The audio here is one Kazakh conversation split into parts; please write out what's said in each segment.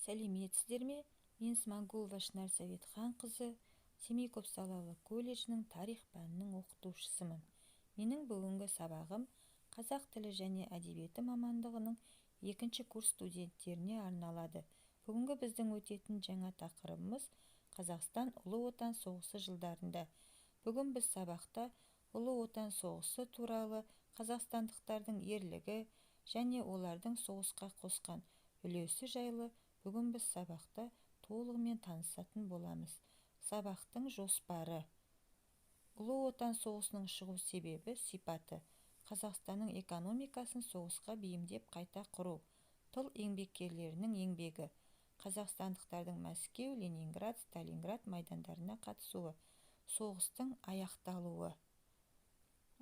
Сәлеметсіздер ме? Мен Смағұлова Шынар Сәветханқызы, Семей көпсалалы колледжінің тарих пәнінің оқытушысымын. Менің бүгінгі сабағым қазақ тілі және әдебиеті мамандығының 2-ші курс студенттеріне арналады. Бүгінгі біздің өтетін жаңа тақырыбымыз Қазақстан Ұлы Отан соғысы жылдарында. Бүгін біз сабақта Ұлы Отан соғысы туралы қазақстандықтардың ерлігі және олардың соғысқа қосқан үлесі жайлы бүгін біз сабақта толығымен танысатын боламыз. Сабақтың жоспары: Ұлы Отан соғысының шығу себебі, сипаты, Қазақстанның экономикасын соғысқа бейімдеп қайта құру, тыл еңбеккерлерінің еңбегі, қазақстандықтардың Мәскеу, Ленинград, Сталинград майдандарына қатысуы, соғыстың аяқталуы.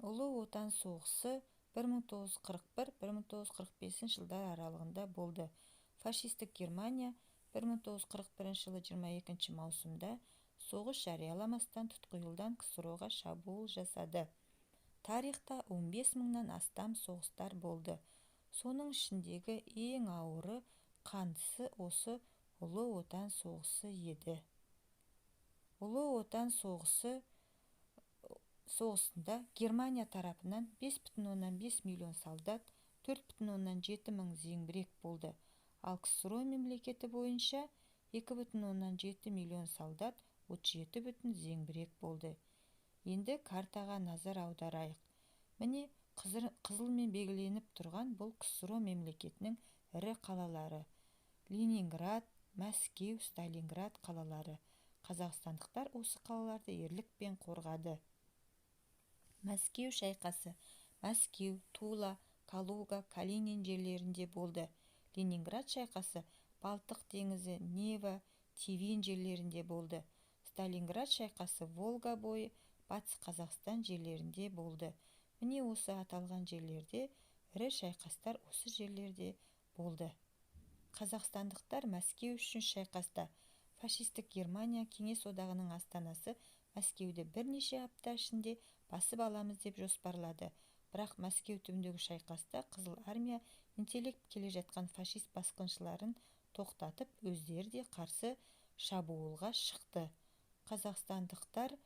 Ұлы Отан соғысы 1941-1945 жылдар аралығында болды. Фашистік Германия 1941 жылы 22 маусымда соғыс жарияламастан тұтқиылдан КСРО-ға шабуыл жасады. Тарихта 15 мыңнан астам соғыстар болды. Соның ішіндегі ең ауыры, қандысы осы Ұлы Отан соғысы еді. Ұлы Отан соғысында Германия тарапынан 5,5 миллион солдат, 4,7 мың зеңбірек болды. Ал КСРО мемлекеті бойынша 2,7 миллион солдат, 37 бүтін зеңбірек болды. Енді картаға назар аударайық. Міне қызылмен белгіленіп тұрған бұл КСРО мемлекетінің ірі қалалары: Ленинград, Мәскеу, Сталинград қалалары. Қазақстандықтар осы қалаларды ерлікпен қорғады. Мәскеу шайқасы Мәскеу, Тула, Калуга, Калинин жерлерінде болды. Ленинград шайқасы Балтық теңізі, Нева, Тивин жерлерінде болды. Сталинград шайқасы Волга бойы, Батыс Қазақстан жерлерінде болды. Міне осы аталған жерлерде ірі шайқастар осы жерлерде болды. Қазақстандықтар Мәскеу үшін шайқаста. Фашистік Германия Кеңес одағының астанасы Мәскеуді бірнеше апта ішінде басып аламыз деп жоспарлады. Бірақ Мәскеу түбіндегі шайқаста Қызыл армия интеллект келе жатқан фашист басқыншыларын тоқтатып, өздері де қарсы шабуылға шықты. Қазақстандықтар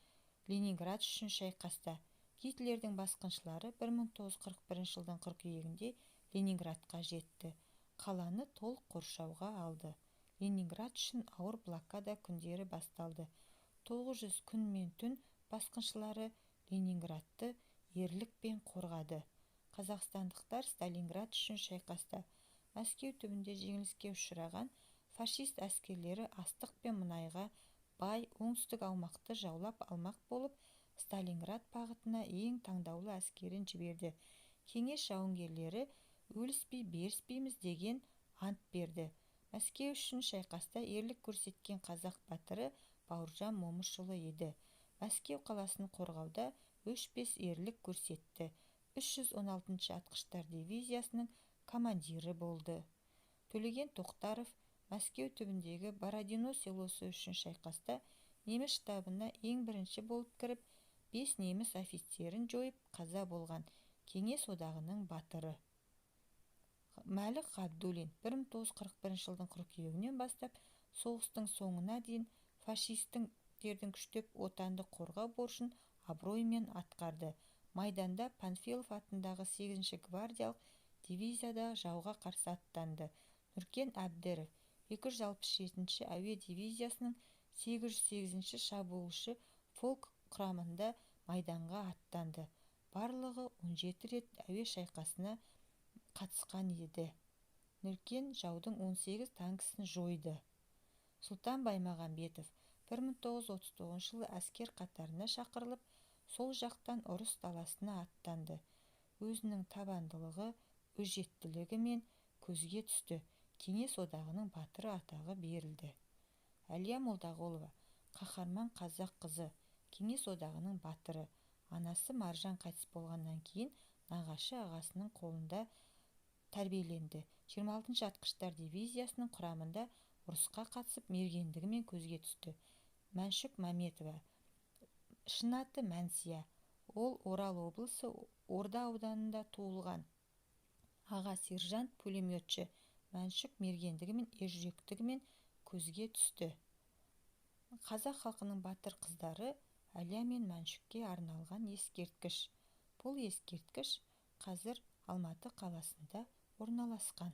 Ленинград үшін шайқаста. Гитлердің басқыншылары 1941 жылдың қыркүйегінде Ленинградқа жетті. Қаланы толық қоршауға алды. Ленинград үшін ауыр блокада күндері басталды. 900 күн мен түн басқыншылары Ленинградты ерлікпен қорғады. Қазақстандықтар Сталинград үшін шайқаста. Мәскеу түбінде жеңіліске ұшыраған фашист әскерлері астық пен мұнайға бай оңтүстік аумақты жаулап алмақ болып, Сталинград бағытына ең таңдаулы әскерін жіберді. Кеңес жауынгерлері өліспей беріспейміз деген ант берді. Мәскеу үшін шайқаста ерлік көрсеткен қазақ батыры Бауыржан Момышұлы еді. Мәскеу қаласын қорғауда өшпес ерлік көрсетті. 316-шы атқыштар дивизиясының командирі болды. Төлеген Тоқтаров Мәскеу түбіндегі Бородино селосы үшін шайқаста неміс штабына ең бірінші болып кіріп, 5 неміс офицерін жойып қаза болған Кеңес одағының батыры. Мәлік Ғабдуллин 1941 жылдың қыркүйегінен бастап соғыстың соңына дейін фашисттердің күштеп отанды қорғау борышын абыроймен атқарды. Майданда Панфилов атындағы 8-ші гвардиялық дивизияда жауға қарсы аттанды. Нұркен Әбдіров 267-ші әуе дивизиясының 808-ші шабуылшы полк құрамында майданға аттанды. Барлығы 17 рет әуе шайқасына қатысқан еді. Нұркен жаудың 18 танкісін жойды. Сұлтан Баймағамбетов 1939 жылы әскер қатарына шақырылып, сол жақтан ұрыс даласына аттанды. Өзінің табандылығы, өжеттілігімен көзге түсті. Кеңес одағының батыры атағы берілді. Әлия Молдағолова қаһарман қазақ қызы, Кеңес одағының батыры. Анасы Маржан қайтыс болғаннан кейін нағашы ағасының қолында тәрбиеленді. 26-шы атқыштар дивизиясының құрамында ұрысқа қатысып мергендігімен көзге түсті. Мәншүк Мәметова, шын аты Мәнсия, ол Орал облысы Орда ауданында туылған. Аға сержант пулеметші Мәншүк мергендігі мен ержүректігімен көзге түсті. Қазақ халқының батыр қыздары Әлия мен Мәншүкке арналған ескерткіш. Бұл ескерткіш қазір Алматы қаласында орналасқан.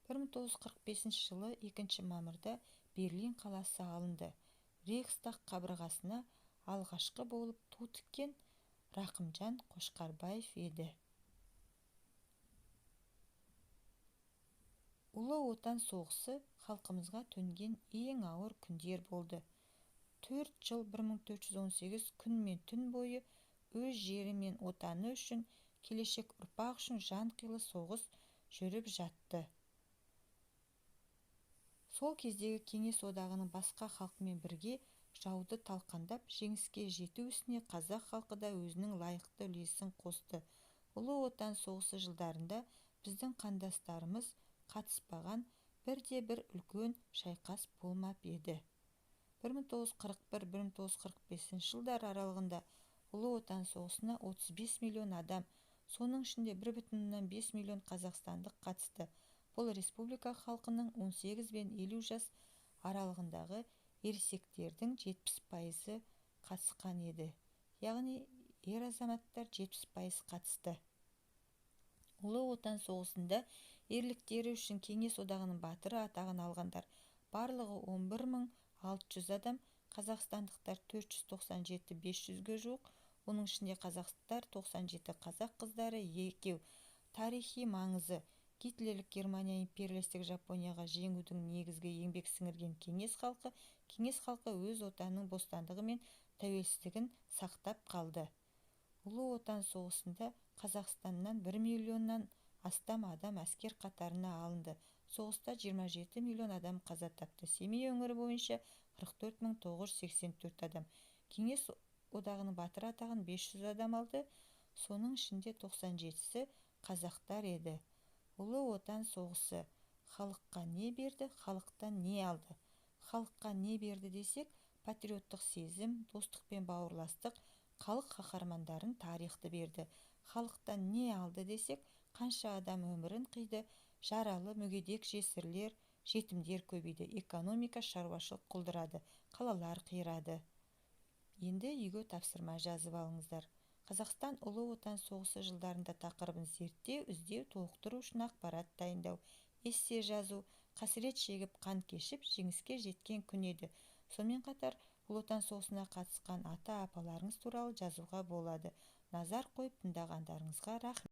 1945 жылы 2 мамырда Берлин қаласы алынды. Рейхстаг қабырғасына алғашқы болып ту тіккен Рақымжан Қошқарбаев еді. Ұлы Отан соғысы халқымызға төнген ең ауыр күндер болды. 4 жыл 1418 күн мен түн бойы өз жері мен отаны үшін, келешек ұрпақ үшін жанқилы соғыс жүріп жатты. Сол кездегі Кеңес одағының басқа халқымен бірге жауды талқандап, жеңіске жету ісіне қазақ халқы да өзінің лайықты үлесін қосты. Ұлы Отан соғысы жылдарында біздің қандастарымыз қатыспаған бірде-бір үлкен шайқас болмап еді. 1941-1945 жылдар аралығында Ұлы Отан соғысына 35 миллион адам, соның ішінде 1,5 миллион қазақстандық қатысты. Бұл республика халқының 18 бен 50 жас аралығындағы ересектердің 70% қатысқан еді. Яғни ер азаматтар 70% қатысты. Ұлы Отан соғысында ерліктері үшін Кеңес одағының батыры атағын алғандар барлығы 11.600 адам, қазақстандықтар 497, 500-ге жуық, оның ішінде қазақстар 97, қазақ қыздары 2. Тарихи маңызы: Гитлерлік Германия империалистік Жапонияға жеңудің негізгі еңбек сіңірген Кеңес халқы өз отанының бостандығы мен тәуелсіздігін сақтап қалды. Ұлы Отан соғысында Қазақстаннан 1 миллионнан астам адам әскер қатарына алынды. Соғыста 27 миллион адам қаза тапты. Семей өңірі бойынша 44.984 адам. Кеңес одағының батыры атағын 500 адам алды. Соның ішінде 97-сі қазақтар еді. Ұлы Отан соғысы халыққа не берді, халықтан не алды? Халыққа не берді десек, патриоттық сезім, достық пен бауырластық, халық қаһармандарын, тарихты берді. Халықтан не алды десек, қанша адам өмірін қиды, жаралы, мүгедек, жесірлер, жетімдер көбейді, экономика, шаруашылық құлдырады, қалалар қирады. Енді үйге тапсырма жазып алыңыздар. Қазақстан Ұлы Отан соғысы жылдарында тақырыбын зерттеу, іздеу, толықтыру үшін ақпарат дайындау, эссе жазу, қасірет шегіп, қан кешіп, жеңіске жеткен күн еді. Сонымен қатар Ұлы Отан соғысына қатысқан ата-апаларыңыз туралы жазуға болады. Назар қойып тыңдағандарыңызға рахмет.